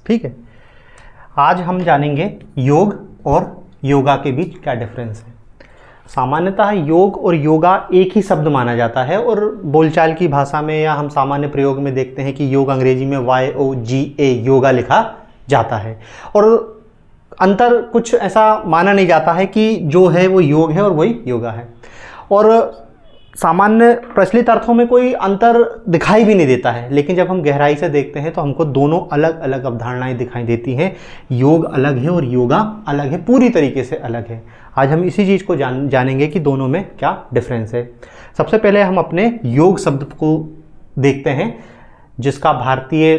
ठीक है, आज हम जानेंगे योग और योगा के बीच क्या डिफरेंस है। सामान्यतः योग और योगा एक ही शब्द माना जाता है और बोलचाल की भाषा में या हम सामान्य प्रयोग में देखते हैं कि योग अंग्रेजी में YOGA योगा लिखा जाता है और अंतर कुछ ऐसा माना नहीं जाता है कि जो है वो योग है और वही योगा है, और सामान्य प्रचलित अर्थों में कोई अंतर दिखाई भी नहीं देता है। लेकिन जब हम गहराई से देखते हैं तो हमको दोनों अलग अलग अवधारणाएं दिखाई देती हैं। योग अलग है और योगा अलग है, पूरी तरीके से अलग है। आज हम इसी चीज़ को जानेंगे कि दोनों में क्या डिफरेंस है। सबसे पहले हम अपने योग शब्द को देखते हैं, जिसका भारतीय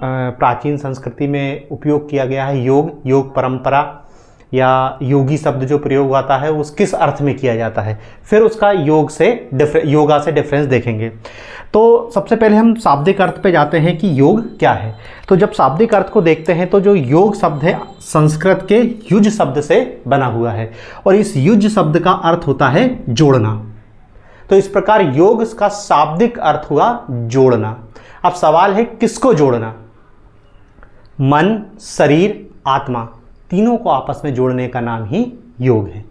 प्राचीन संस्कृति में उपयोग किया गया है। योग परंपरा या योगी शब्द जो प्रयोग आता है उस किस अर्थ में किया जाता है, फिर उसका योगा से डिफरेंस देखेंगे। तो सबसे पहले हम शाब्दिक अर्थ पे जाते हैं कि योग क्या है। तो जब शाब्दिक अर्थ को देखते हैं तो जो योग शब्द है संस्कृत के युज शब्द से बना हुआ है और इस युज शब्द का अर्थ होता है जोड़ना। तो इस प्रकार योग का शाब्दिक अर्थ हुआ जोड़ना। अब सवाल है किसको जोड़ना? मन, शरीर, आत्मा, तीनों को आपस में जोड़ने का नाम ही योग है,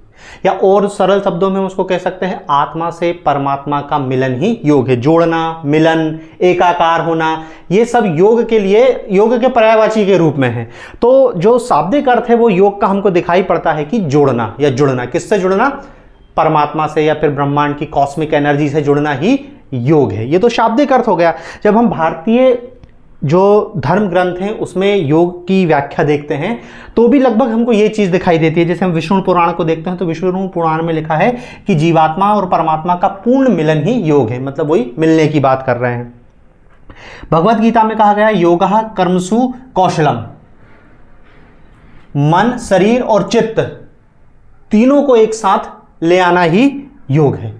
या और सरल शब्दों में हम उसको कह सकते हैं आत्मा से परमात्मा का मिलन ही योग है। जोड़ना, मिलन, एकाकार होना, ये सब योग के लिए योग के पर्यायवाची के रूप में है। तो जो शाब्दिक अर्थ है वो योग का हमको दिखाई पड़ता है कि जोड़ना या जुड़ना। किससे जुड़ना? परमात्मा से या फिर ब्रह्मांड की कॉस्मिक एनर्जी से जुड़ना ही योग है। ये तो शाब्दिक अर्थ हो गया। जब हम भारतीय जो धर्म ग्रंथ हैं उसमें योग की व्याख्या देखते हैं तो भी लगभग हमको ये चीज़ दिखाई देती है। जैसे हम विष्णु पुराण को देखते हैं तो विष्णु पुराण में लिखा है कि जीवात्मा और परमात्मा का पूर्ण मिलन ही योग है, मतलब वही मिलने की बात कर रहे हैं। भगवत गीता में कहा गया है योगः कर्मसु कौशलम, मन, शरीर और चित्त तीनों को एक साथ ले आना ही योग है।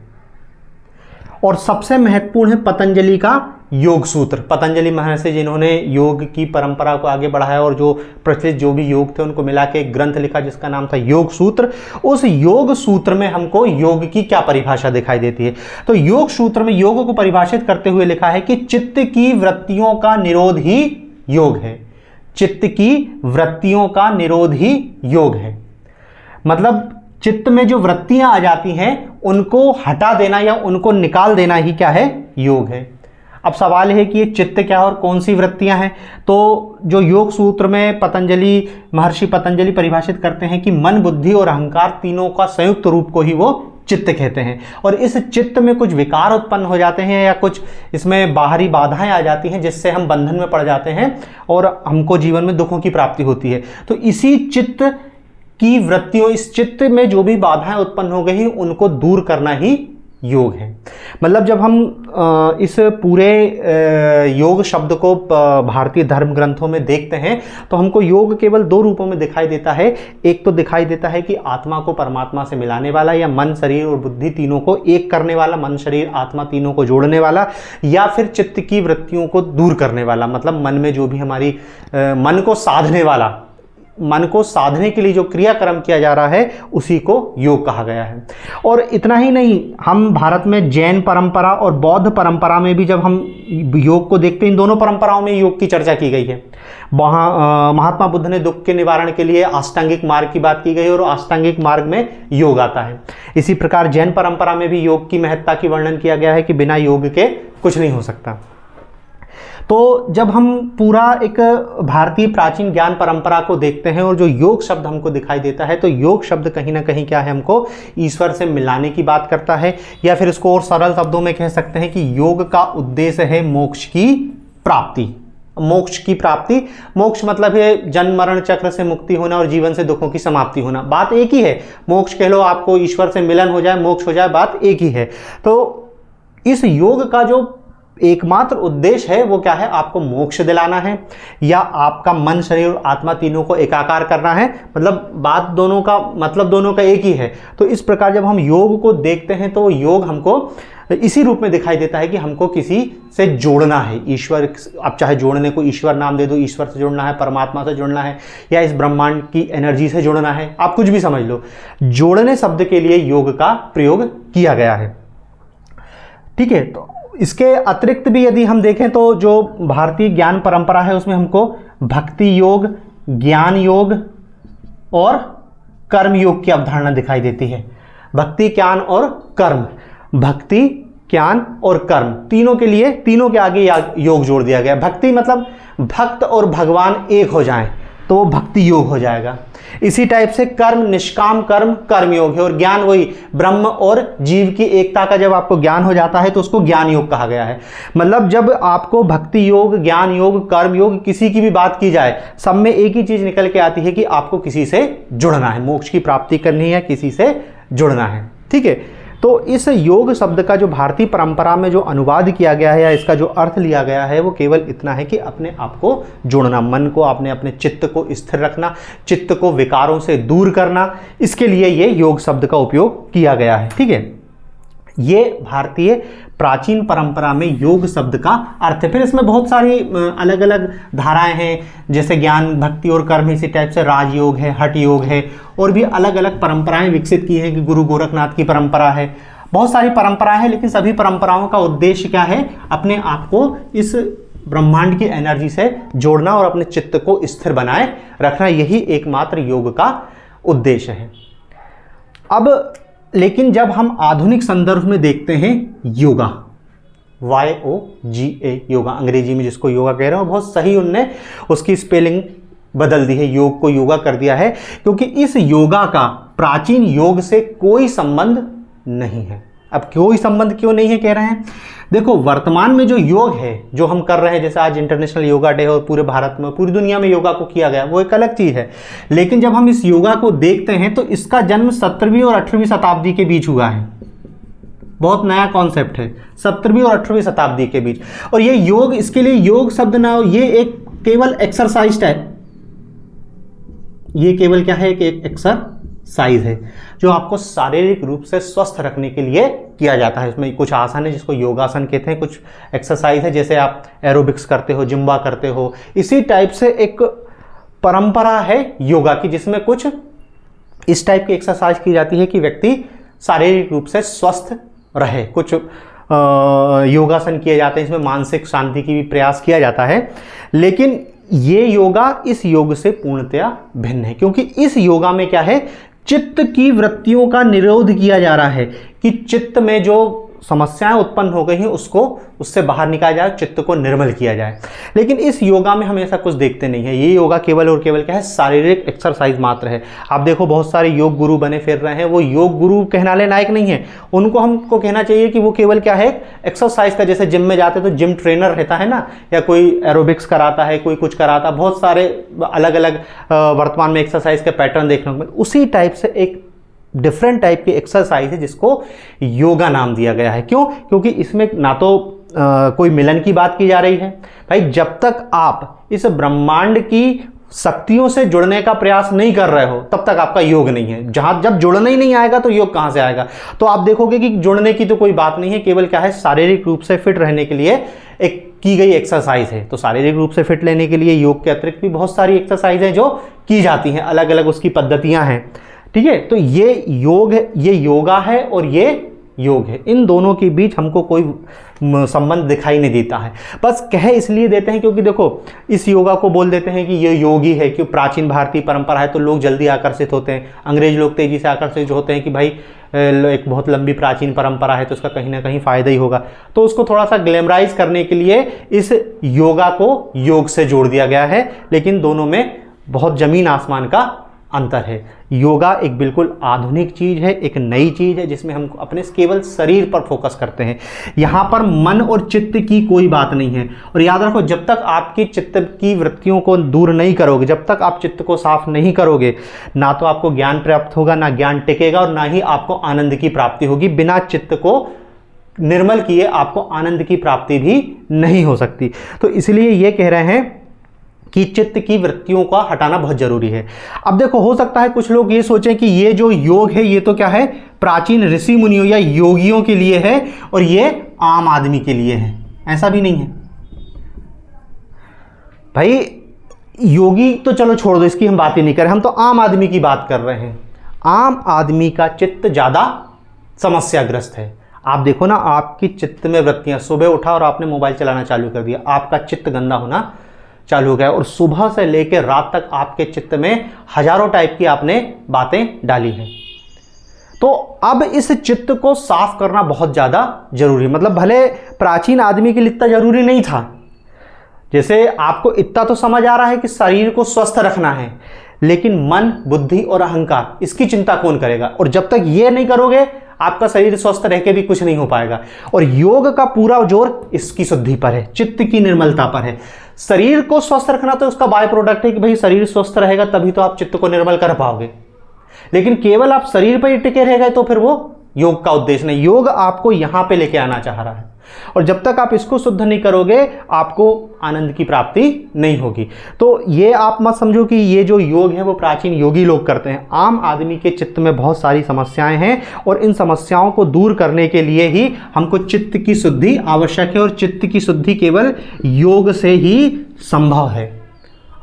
और सबसे महत्वपूर्ण है पतंजलि का योग सूत्र। पतंजलि महर्षि जिन्होंने योग की परंपरा को आगे बढ़ाया और जो प्रचलित जो भी योग थे उनको मिला के एक ग्रंथ लिखा जिसका नाम था योग सूत्र। उस योग सूत्र में हमको योग की क्या परिभाषा दिखाई देती है? तो योग सूत्र में योग को परिभाषित करते हुए लिखा है कि चित्त की वृत्तियों का निरोध ही योग है। चित्त की वृत्तियों का निरोध ही योग है, मतलब चित्त में जो वृत्तियां आ जाती हैं उनको हटा देना या उनको निकाल देना ही क्या है? योग है। अब सवाल है कि ये चित्त क्या है और कौन सी वृत्तियां हैं? तो जो योग सूत्र में महर्षि पतंजलि परिभाषित करते हैं कि मन, बुद्धि और अहंकार तीनों का संयुक्त रूप को ही वो चित्त कहते हैं। और इस चित्त में कुछ विकार उत्पन्न हो जाते हैं या कुछ इसमें बाहरी बाधाएं आ जाती हैं जिससे हम बंधन में पड़ जाते हैं और हमको जीवन में दुखों की प्राप्ति होती है। तो इसी चित्त की वृत्तियों, इस चित्त में जो भी बाधाएं उत्पन्न हो गई उनको दूर करना ही योग है। मतलब जब हम इस पूरे योग शब्द को भारतीय धर्म ग्रंथों में देखते हैं तो हमको योग केवल दो रूपों में दिखाई देता है। एक तो दिखाई देता है कि आत्मा को परमात्मा से मिलाने वाला या मन, शरीर और बुद्धि तीनों को एक करने वाला, मन, शरीर, आत्मा तीनों को जोड़ने वाला, या फिर चित्त की वृत्तियों को दूर करने वाला, मतलब मन में जो भी हमारी मन को साधने वाला, मन को साधने के लिए जो क्रियाक्रम किया जा रहा है उसी को योग कहा गया है। और इतना ही नहीं, हम भारत में जैन परंपरा और बौद्ध परंपरा में भी जब हम योग को देखते हैं, इन दोनों परंपराओं में योग की चर्चा की गई है। वहाँ महात्मा बुद्ध ने दुख के निवारण के लिए अष्टांगिक मार्ग की बात की गई और अष्टांगिक मार्ग में योग आता है। इसी प्रकार जैन परंपरा में भी योग की महत्ता की वर्णन किया गया है कि बिना योग के कुछ नहीं हो सकता। तो जब हम पूरा एक भारतीय प्राचीन ज्ञान परंपरा को देखते हैं और जो योग शब्द हमको दिखाई देता है तो योग शब्द कहीं ना कहीं क्या है, हमको ईश्वर से मिलाने की बात करता है, या फिर इसको और सरल शब्दों में कह सकते हैं कि योग का उद्देश्य है मोक्ष की प्राप्ति। मोक्ष की प्राप्ति, मोक्ष मतलब है जन्म मरण चक्र से मुक्ति होना और जीवन से दुखों की समाप्ति होना। बात एक ही है, मोक्ष कह लो, आपको ईश्वर से मिलन हो जाए, मोक्ष हो जाए, बात एक ही है। तो इस योग का जो एकमात्र उद्देश्य है वो क्या है? आपको मोक्ष दिलाना है या आपका मन, शरीर और आत्मा तीनों को एकाकार करना है। मतलब बात दोनों का मतलब दोनों का एक ही है। तो इस प्रकार जब हम योग को देखते हैं तो योग हमको इसी रूप में दिखाई देता है कि हमको किसी से जोड़ना है। ईश्वर, आप चाहे जोड़ने को ईश्वर नाम दे दो, ईश्वर से जुड़ना है, परमात्मा से जुड़ना है, या इस ब्रह्मांड की एनर्जी से जुड़ना है, आप कुछ भी समझ लो। जोड़ने शब्द के लिए योग का प्रयोग किया गया है। ठीक है, तो इसके अतिरिक्त भी यदि हम देखें तो जो भारतीय ज्ञान परंपरा है उसमें हमको भक्ति योग, ज्ञान योग और कर्म योग की अवधारणा दिखाई देती है। भक्ति, ज्ञान और कर्म, भक्ति, ज्ञान और कर्म, तीनों के लिए, तीनों के आगे योग जोड़ दिया गया। भक्ति मतलब भक्त और भगवान एक हो जाएं तो वो भक्ति योग हो जाएगा। इसी टाइप से कर्म, निष्काम कर्म, कर्म योग है। और ज्ञान वही ब्रह्म और जीव की एकता का जब आपको ज्ञान हो जाता है तो उसको ज्ञान योग कहा गया है। मतलब जब आपको भक्ति योग, ज्ञान योग, कर्म योग, किसी की भी बात की जाए, सब में एक ही चीज निकल के आती है कि आपको किसी से जुड़ना है, मोक्ष की प्राप्ति करनी है, किसी से जुड़ना है। ठीक है, तो इस योग शब्द का जो भारतीय परंपरा में जो अनुवाद किया गया है या इसका जो अर्थ लिया गया है वो केवल इतना है कि अपने आप को जोड़ना, मन को, अपने चित्त को स्थिर रखना, चित्त को विकारों से दूर करना, इसके लिए ये योग शब्द का उपयोग किया गया है। ठीक है, ये भारतीय प्राचीन परंपरा में योग शब्द का अर्थ है। फिर इसमें बहुत सारी अलग अलग धाराएं हैं, जैसे ज्ञान, भक्ति और कर्म, इसी टाइप से राजयोग है, हठ योग है, और भी अलग अलग परंपराएं विकसित की हैं कि गुरु गोरखनाथ की परंपरा है, बहुत सारी परंपराएं हैं। लेकिन सभी परंपराओं का उद्देश्य क्या है? अपने आप को इस ब्रह्मांड की एनर्जी से जोड़ना और अपने चित्त को स्थिर बनाए रखना, यही एकमात्र योग का उद्देश्य है। अब लेकिन जब हम आधुनिक संदर्भ में देखते हैं योगा, YOGA, योगा अंग्रेजी में जिसको योगा कह रहे हैं, बहुत सही उनने उसकी स्पेलिंग बदल दी है, योग को योगा कर दिया है, क्योंकि इस योगा का प्राचीन योग से कोई संबंध नहीं है। अब कोई संबंध क्यों नहीं है कह रहे हैं? देखो, वर्तमान में जो योग है जो हम कर रहे हैं, जैसे आज इंटरनेशनल योगा डे और पूरे भारत में, पूरी दुनिया में योगा को किया गया, वो एक अलग चीज़ है। लेकिन जब हम इस योगा को देखते हैं तो इसका जन्म 17वीं और 18वीं शताब्दी के बीच हुआ है। बहुत नया कॉन्सेप्ट है, 17वीं और 18वीं शताब्दी के बीच। और ये योग, इसके लिए योग शब्द ना हो, ये एक केवल एक्सरसाइज है। ये केवल क्या है? एक एक्सरसाइज है जो आपको शारीरिक रूप से स्वस्थ रखने के लिए किया जाता है। इसमें कुछ आसन है जिसको योगासन कहते हैं, कुछ एक्सरसाइज है जैसे आप एरोबिक्स करते हो, जिम्बा करते हो, इसी टाइप से एक परंपरा है योगा की जिसमें कुछ इस टाइप की एक्सरसाइज की जाती है कि व्यक्ति शारीरिक रूप से स्वस्थ रहे। कुछ योगासन किए जाते हैं, इसमें मानसिक शांति की भी प्रयास किया जाता है। लेकिन ये योगा इस योग से पूर्णतया भिन्न है, क्योंकि इस योगा में क्या है? चित्त की वृत्तियों का निरोध किया जा रहा है कि चित्त में जो समस्याएं उत्पन्न हो गई हैं उससे बाहर निकाला जाए, चित्त को निर्मल किया जाए। लेकिन इस योगा में हम ऐसा कुछ देखते नहीं है। ये योगा केवल और केवल क्या है? शारीरिक एक्सरसाइज मात्र है। आप देखो, बहुत सारे योग गुरु बने फिर रहे हैं, वो योग गुरु कहलाने लायक नहीं है। उनको हमको कहना चाहिए कि वो केवल क्या है? एक्सरसाइज का। जैसे जिम में जाते तो जिम ट्रेनर रहता है ना, या कोई एरोबिक्स कराता है, कोई कुछ कराता, बहुत सारे अलग अलग वर्तमान में एक्सरसाइज के पैटर्न देखने को मिले। उसी टाइप से एक डिफरेंट टाइप की एक्सरसाइज है जिसको योगा नाम दिया गया है। क्यों? क्योंकि इसमें ना तो कोई मिलन की बात की जा रही है। भाई, जब तक आप इस ब्रह्मांड की शक्तियों से जुड़ने का प्रयास नहीं कर रहे हो तब तक आपका योग नहीं है। जब जुड़ना ही नहीं आएगा तो योग कहां से आएगा? तो आप देखोगे कि जुड़ने की तो कोई बात नहीं है, केवल क्या है? शारीरिक रूप से फिट रहने के लिए एक की गई एक्सरसाइज है। तो शारीरिक रूप से फिट लेने के लिए योग के अतिरिक्त भी बहुत सारी एक्सरसाइज हैं जो की जाती हैं, अलग अलग उसकी पद्धतियां हैं। ठीक है, तो ये योग है, ये योगा है और ये योग है। इन दोनों के बीच हमको कोई संबंध दिखाई नहीं देता है। बस कह इसलिए देते हैं क्योंकि देखो, इस योगा को बोल देते हैं कि ये योगी है, क्यों? प्राचीन भारतीय परंपरा है तो लोग जल्दी आकर्षित होते हैं। अंग्रेज लोग तेजी से आकर्षित होते हैं कि भाई एक बहुत लंबी प्राचीन परंपरा है तो उसका कहीं ना कहीं फायदा ही होगा। तो उसको थोड़ा सा ग्लैमराइज करने के लिए इस योगा को योग से जोड़ दिया गया है। लेकिन दोनों में बहुत जमीन आसमान का अंतर है। योगा एक बिल्कुल आधुनिक चीज़ है, एक नई चीज़ है जिसमें हम अपने केवल शरीर पर फोकस करते हैं। यहाँ पर मन और चित्त की कोई बात नहीं है। और याद रखो, जब तक आपकी चित्त की वृत्तियों को दूर नहीं करोगे, जब तक आप चित्त को साफ नहीं करोगे, ना तो आपको ज्ञान प्राप्त होगा, ना ज्ञान टिकेगा, और ना ही आपको आनंद की प्राप्ति होगी। बिना चित्त को निर्मल किए आपको आनंद की प्राप्ति भी नहीं हो सकती। तो इसलिए ये कह रहे हैं कि चित्त की वृत्तियों का हटाना बहुत जरूरी है। अब देखो, हो सकता है कुछ लोग ये सोचें कि ये जो योग है ये तो क्या है? प्राचीन ऋषि मुनियों या योगियों के लिए है और ये आम आदमी के लिए है। ऐसा भी नहीं है भाई। योगी तो चलो छोड़ दो, इसकी हम बात ही नहीं कर रहे, हम तो आम आदमी की बात कर रहे हैं। आम आदमी का चित्त ज्यादा समस्याग्रस्त है। आप देखो ना, आपकी चित्त में वृत्तियां, सुबह उठा और आपने मोबाइल चलाना चालू कर दिया, आपका चित्त गंदा होना चालू हो गया और सुबह से लेकर रात तक आपके चित्त में हजारों टाइप की आपने बातें डाली हैं। तो अब इस चित्त को साफ करना बहुत ज़्यादा जरूरी है। मतलब भले प्राचीन आदमी के लिए इतना जरूरी नहीं था, जैसे आपको इतना तो समझ आ रहा है कि शरीर को स्वस्थ रखना है, लेकिन मन, बुद्धि और अहंकार, इसकी चिंता कौन करेगा? और जब तक ये नहीं करोगे आपका शरीर स्वस्थ रह के भी कुछ नहीं हो पाएगा। और योग का पूरा जोर इसकी शुद्धि पर है, चित्त की निर्मलता पर है। शरीर को स्वस्थ रखना तो उसका बाय प्रोडक्ट है कि भाई शरीर स्वस्थ रहेगा तभी तो आप चित्त को निर्मल कर पाओगे, लेकिन केवल आप शरीर पर ही टिके रह गए तो फिर वो योग का उद्देश्य नहीं। योग आपको यहां पे लेके आना चाह रहा है, और जब तक आप इसको शुद्ध नहीं करोगे आपको आनंद की प्राप्ति नहीं होगी। तो ये आप मत समझो कि ये जो योग है वो प्राचीन योगी लोग करते हैं। आम आदमी के चित्त में बहुत सारी समस्याएं हैं, और इन समस्याओं को दूर करने के लिए ही हमको चित्त की शुद्धि आवश्यक है, और चित्त की शुद्धि केवल योग से ही संभव है।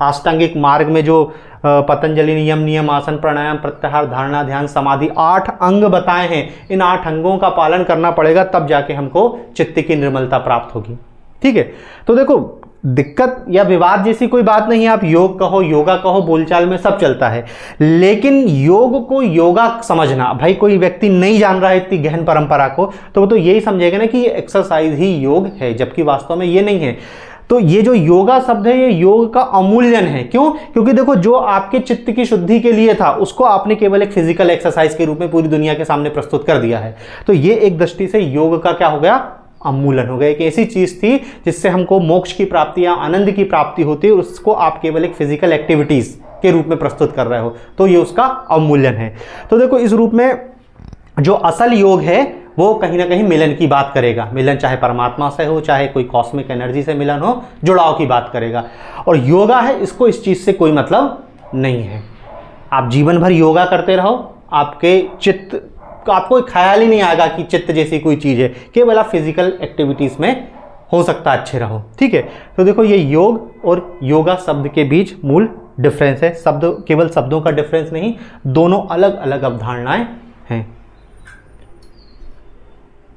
अष्टांगिक मार्ग में जो पतंजलि नियम, आसन, प्राणायाम, प्रत्याहार, धारणा, ध्यान, समाधि 8 अंग बताए हैं, इन 8 अंगों का पालन करना पड़ेगा, तब जाके हमको चित्त की निर्मलता प्राप्त होगी। ठीक है, तो देखो दिक्कत या विवाद जैसी कोई बात नहीं है। आप योग कहो, योगा कहो, बोलचाल में सब चलता है, लेकिन योग को योगा समझना, भाई कोई व्यक्ति नहीं जान रहा है इतनी गहन परंपरा को, तो वो तो यही समझेगा ना कि ये एक्सरसाइज ही योग है, जबकि वास्तव में ये नहीं है। तो ये जो योगा शब्द है ये योग का अमूल्यन है। क्यों? क्योंकि देखो जो आपके चित्त की शुद्धि के लिए था उसको आपने केवल एक फिजिकल एक्सरसाइज के रूप में पूरी दुनिया के सामने प्रस्तुत कर दिया है। तो ये एक दृष्टि से योग का क्या हो गया? अमूल्यन हो गया। एक ऐसी चीज थी जिससे हमको मोक्ष की प्राप्ति या आनंद की प्राप्ति होती है, उसको आप केवल एक फिजिकल एक्टिविटीज के रूप में प्रस्तुत कर रहे हो, तो ये उसका अवमूल्यन है। तो देखो इस रूप में जो असल योग है वो कहीं ना कहीं मिलन की बात करेगा। मिलन चाहे परमात्मा से हो, चाहे कोई कॉस्मिक एनर्जी से मिलन हो, जुड़ाव की बात करेगा। और योगा है, इसको इस चीज से कोई मतलब नहीं है। आप जीवन भर योगा करते रहो, आपके चित्त, आपको ख्याल ही नहीं आएगा कि चित्त जैसी कोई चीज है, केवल आप फिजिकल एक्टिविटीज में हो सकता है अच्छे रहो। ठीक है, तो देखो ये योग और योगा शब्द के बीच मूल डिफरेंस है। शब्द केवल शब्दों का डिफरेंस नहीं, दोनों अलग अलग अवधारणाएं हैं।